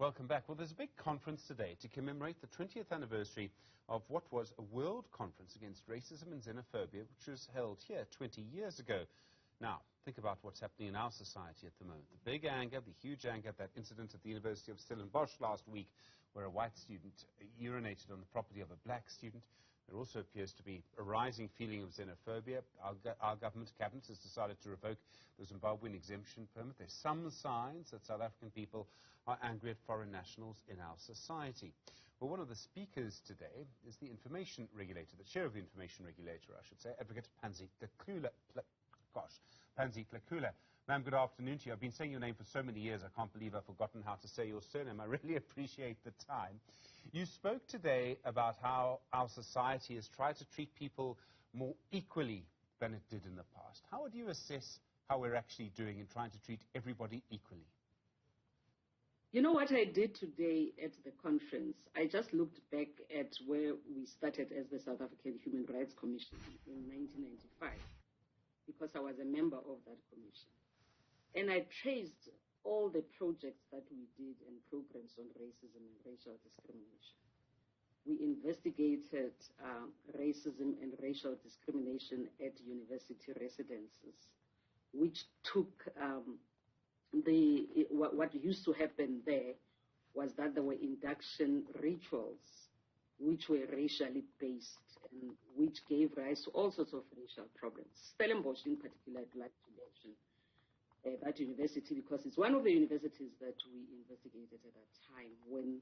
welcome back. Well, there's a big conference today to commemorate the 20th anniversary of what was a world conference against racism and xenophobia, which was held here 20 years ago. Now, think about what's happening in our society at the moment. The big anger, the huge anger, that incident at the University of Stellenbosch last week where a white student urinated on the property of a black student. There also appears to be a rising feeling of xenophobia. Our government cabinet has decided to revoke the Zimbabwean Exemption Permit. There's some signs that South African people are angry at foreign nationals in our society. Well, one of the speakers today is the Information Regulator, the chair of the Information Regulator, I should say, Advocate Pansy Tlakula. Pansy Tlakula. Ma'am, good afternoon to you. I've been saying your name for so many years, I can't believe I've forgotten how to say your surname. I really appreciate the time. You spoke today about how our society has tried to treat people more equally than it did in the past. How would you assess how we're actually doing in trying to treat everybody equally? You know what I did today at the conference? I just looked back at where we started as the South African Human Rights Commission in 1995, because I was a member of that commission. And I traced all the projects that we did and programs on racism and racial discrimination. We investigated racism and racial discrimination at university residences, which took what used to happen there was that there were induction rituals which were racially based and which gave rise to all sorts of racial problems. Stellenbosch in particular, I'd like to mention that university because it's one of the universities that we investigated at that time when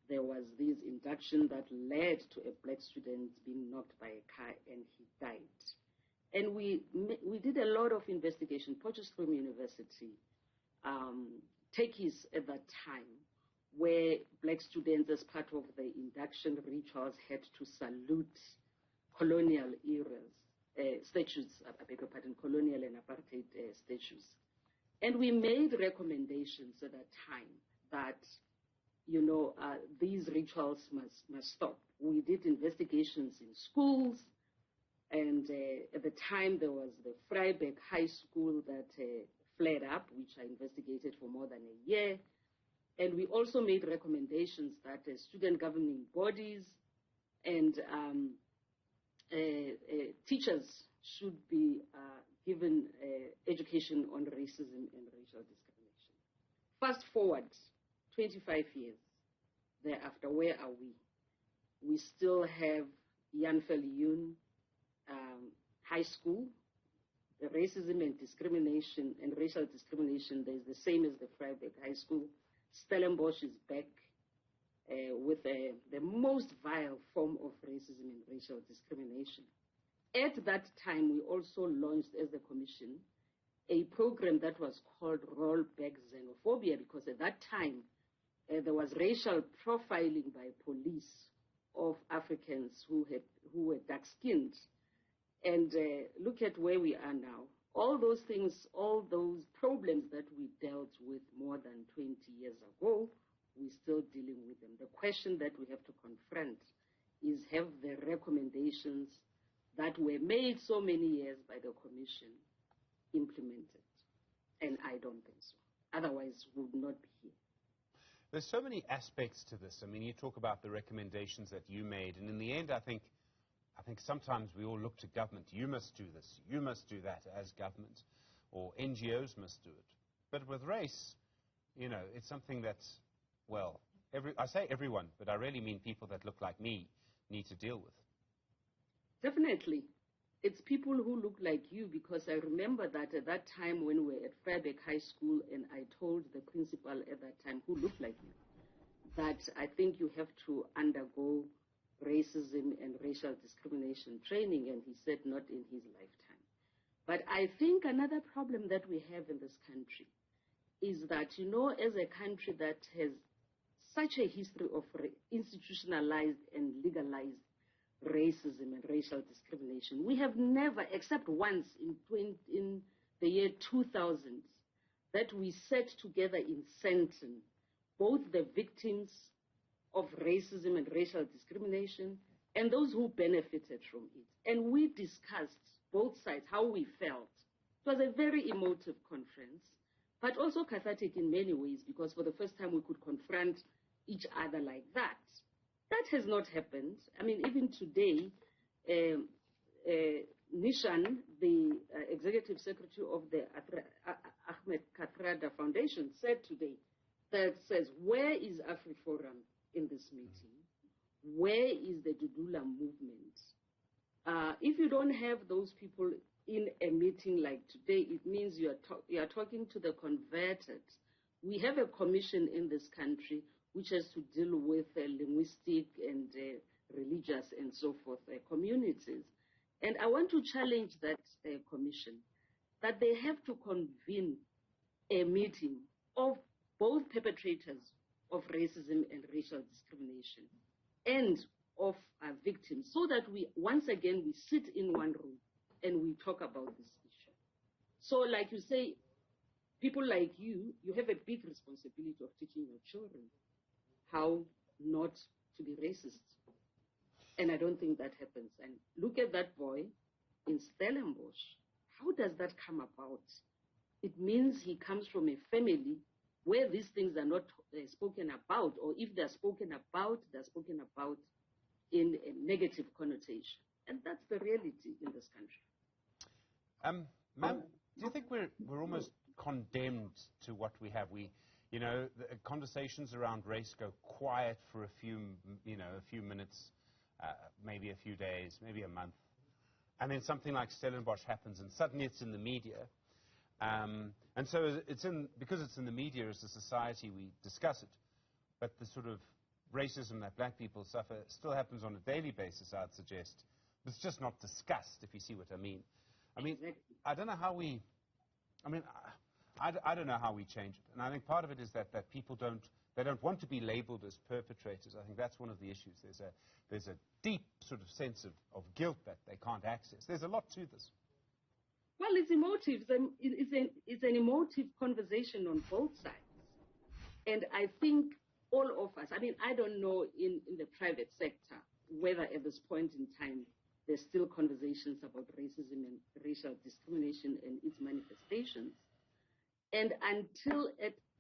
there was this induction that led to a black student being knocked by a car and he died. And we did a lot of investigation. Potchefstroom University, Tekis at that time, where black students, as part of the induction rituals, had to salute colonial eras, statues, I beg your pardon, colonial and apartheid statues. And we made recommendations at that time that, you know, these rituals must stop. We did investigations in schools, and at the time there was the Vryburg High School that flared up, which I investigated for more than a year. And we also made recommendations that student governing bodies and teachers should be given education on racism and racial discrimination. Fast forward 25 years thereafter, where are we? We still have Jan Viljoen High School. The racism and discrimination and racial discrimination is the same as the Vryburg High School. Stellenbosch is back with the most vile form of racism and racial discrimination. At that time, we also launched, as the Commission, a program that was called Roll Back Xenophobia, because at that time, there was racial profiling by police of Africans who were dark-skinned. And look at where we are now. All those things, all those problems that we dealt with more than 20 years ago, we're still dealing with them. The question that we have to confront is, have the recommendations that were made so many years by the Commission implemented? And I don't think so. Otherwise, we would not be here. There's so many aspects to this. I mean, you talk about the recommendations that you made, and in the end, I think sometimes we all look to government. You must do this, you must do that as government, or NGOs must do it. But with race, you know, it's something that, well, I say everyone, but I really mean people that look like me need to deal with. Definitely. It's people who look like you, because I remember that at that time when we were at Vryburg High School, and I told the principal at that time, who looked like you, that I think you have to undergo racism and racial discrimination training, and he said not in his lifetime. But I think another problem that we have in this country is that, you know, as a country that has such a history of institutionalized and legalized racism and racial discrimination, we have never, except once in the year 2000, that we sat together in Sandton, both the victims of racism and racial discrimination and those who benefited from it. And we discussed both sides, how we felt. It was a very emotive conference but also cathartic in many ways, because for the first time we could confront each other like that. That has not happened. I mean, even today, Nishan, the executive secretary of the Ahmed Kathrada Foundation, said today, that says, where is AfriForum in this meeting? Where is the Dudula movement? If you don't have those people in a meeting like today, it means you are talking to the converted. We have a commission in this country which has to deal with linguistic and religious and so forth communities. And I want to challenge that commission, that they have to convene a meeting of both perpetrators of racism and racial discrimination and of victims, so that once again we sit in one room and we talk about this issue. So like you say, people like you have a big responsibility of teaching your children how not to be racist. And I don't think that happens. And look at that boy in Stellenbosch. How does that come about? It means he comes from a family where these things are not spoken about, or if they're spoken about in a negative connotation. And that's the reality in this country. Ma'am, do you think we're almost condemned to what we have? The conversations around race go quiet for a few minutes, maybe a few days, maybe a month. And then something like Stellenbosch happens and suddenly it's in the media. And so because it's in the media as a society, we discuss it. But the sort of racism that black people suffer still happens on a daily basis, I'd suggest. It's just not discussed, if you see what I mean. I mean, I don't know how we, I don't know how we change it. And I think part of it is that people don't want to be labeled as perpetrators. I think that's one of the issues. There's a deep sort of sense of guilt that they can't access. There's a lot to this. Well, it's emotive. It's an emotive conversation on both sides. And I think all of us, I don't know in the private sector whether at this point in time there's still conversations about racism and racial discrimination and its manifestations. And until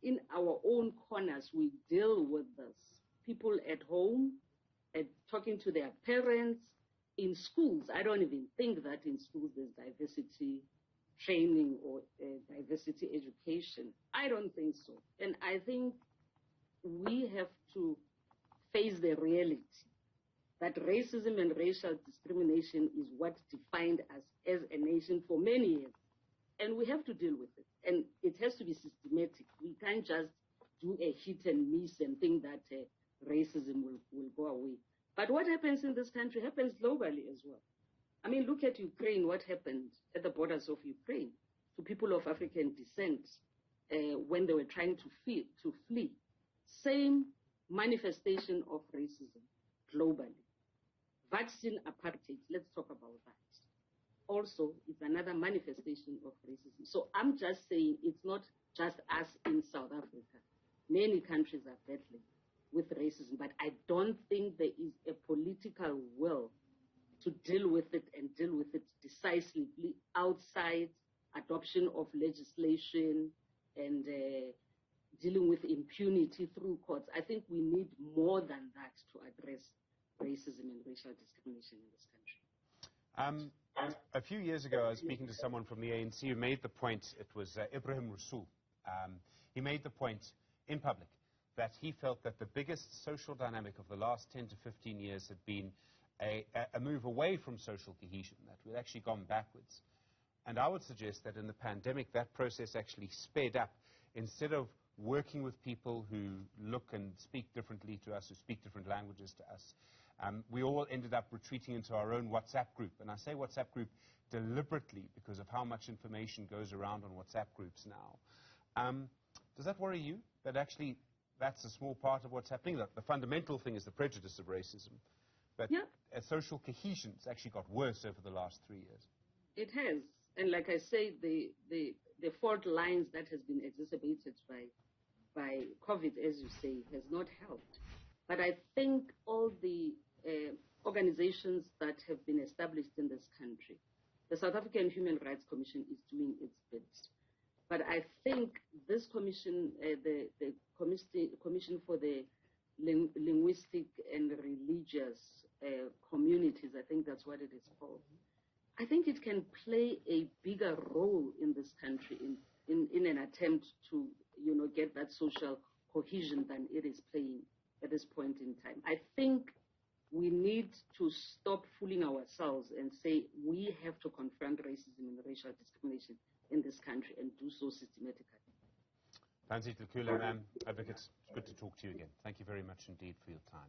in our own corners we deal with this, people at home, talking to their parents, in schools, I don't even think that in schools there's diversity training or diversity education. I don't think so. And I think we have to face the reality that racism and racial discrimination is what defined us as a nation for many years. And we have to deal with it. And it has to be systematic. We can't just do a hit and miss and think that racism will go away. But what happens in this country happens globally as well. Look at Ukraine, what happened at the borders of Ukraine to people of African descent when they were trying to flee. Same manifestation of racism globally. Vaccine apartheid, let's talk about that. Also, it's another manifestation of racism. So I'm just saying it's not just us in South Africa. Many countries are battling with racism, but I don't think there is a political will to deal with it and deal with it decisively outside adoption of legislation and dealing with impunity through courts. I think we need more than that to address racism and racial discrimination in this country. A few years ago, I was speaking to someone from the ANC who made the point, it was Ibrahim Rasool. He made the point in public that he felt that the biggest social dynamic of the last 10 to 15 years had been a move away from social cohesion, that we'd actually gone backwards. And I would suggest that in the pandemic, that process actually sped up. Instead of working with people who look and speak differently to us, who speak different languages to us, we all ended up retreating into our own WhatsApp group. And I say WhatsApp group deliberately because of how much information goes around on WhatsApp groups now. Does that worry you, that actually that's a small part of what's happening? The fundamental thing is the prejudice of racism. But yeah, social cohesion has actually got worse over the last 3 years. It has. And like I say, the fault lines that has been exacerbated by COVID, as you say, has not helped. But I think all the organizations that have been established in this country, the South African Human Rights Commission is doing its bit. But I think this commission, the Commission for the Linguistic and Religious Communities, I think that's what it is called, I think it can play a bigger role in this country in an attempt to, get that social cohesion than it is playing at this point in time. I think we need to stop fooling ourselves and say we have to confront racism and racial discrimination in this country and do so systematically. Pansy Tlakula, Advocate, it's good to talk to you again. Thank you very much indeed for your time.